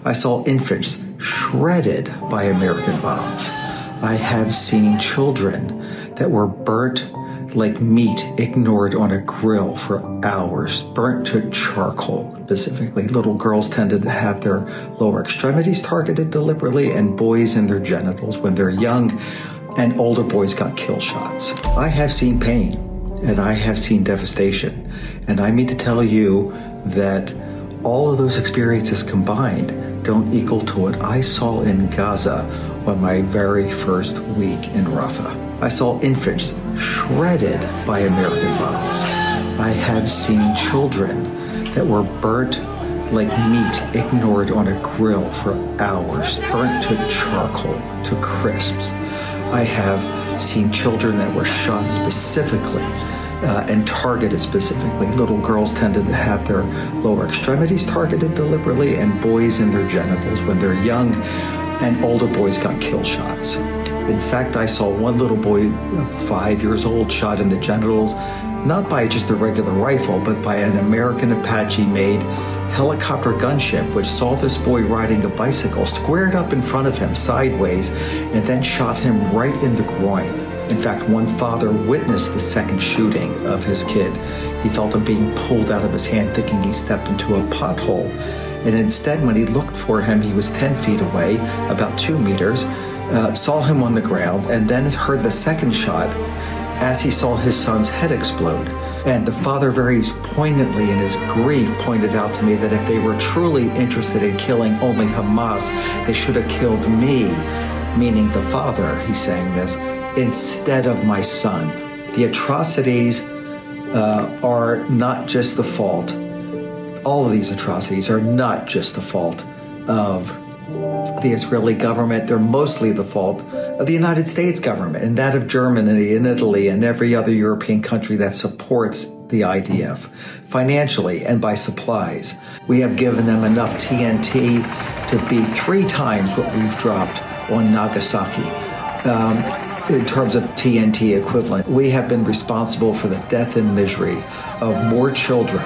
I saw infants shredded by American bombs. I have seen children that were burnt like meat, ignored on a grill for hours, burnt to charcoal. Specifically, little girls tended to have their lower extremities targeted deliberately, and boys in their genitals when they're young, and older boys got kill shots. I have seen pain, and I have seen devastation, and I mean to tell you that all of those experiences combined don't equal to what I saw in Gaza on my very first week in Rafah. I saw infants shredded by American bombs. I have seen children that were burnt like meat, ignored on a grill for hours, burnt to charcoal, to crisps. I have seen children that were shot specifically and targeted specifically. Little girls tended to have their lower extremities targeted deliberately, and boys in their genitals when they're young, and older boys got kill shots. In fact, I saw one little boy, 5 years old, shot in the genitals, not by just a regular rifle, but by an American Apache-made helicopter gunship, which saw this boy riding a bicycle, squared up in front of him sideways, and then shot him right in the groin. In fact, one father witnessed the second shooting of his kid. He felt him being pulled out of his hand, thinking he stepped into a pothole. And instead, when he looked for him, he was 10 feet away, about 2 meters, saw him on the ground, and then heard the second shot as he saw his son's head explode. And the father very poignantly in his grief pointed out to me that if they were truly interested in killing only Hamas, they should have killed me, meaning the father, he's saying this, instead of my son. The atrocities are not just the fault. All of these atrocities are not just the fault of the Israeli government. They're mostly the fault of the United States government and that of Germany and Italy and every other European country that supports the IDF financially and by supplies. We have given them enough TNT to be 3 times what we've dropped on Nagasaki. In terms of TNT equivalent, we have been responsible for the death and misery of more children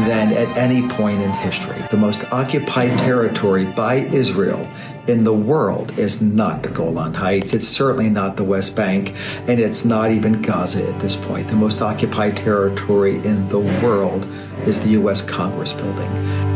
than at any point in history. The most occupied territory by Israel in the world is not the Golan Heights. It's certainly not the West Bank, and it's not even Gaza at this point. The most occupied territory in the world is the U.S. Congress building.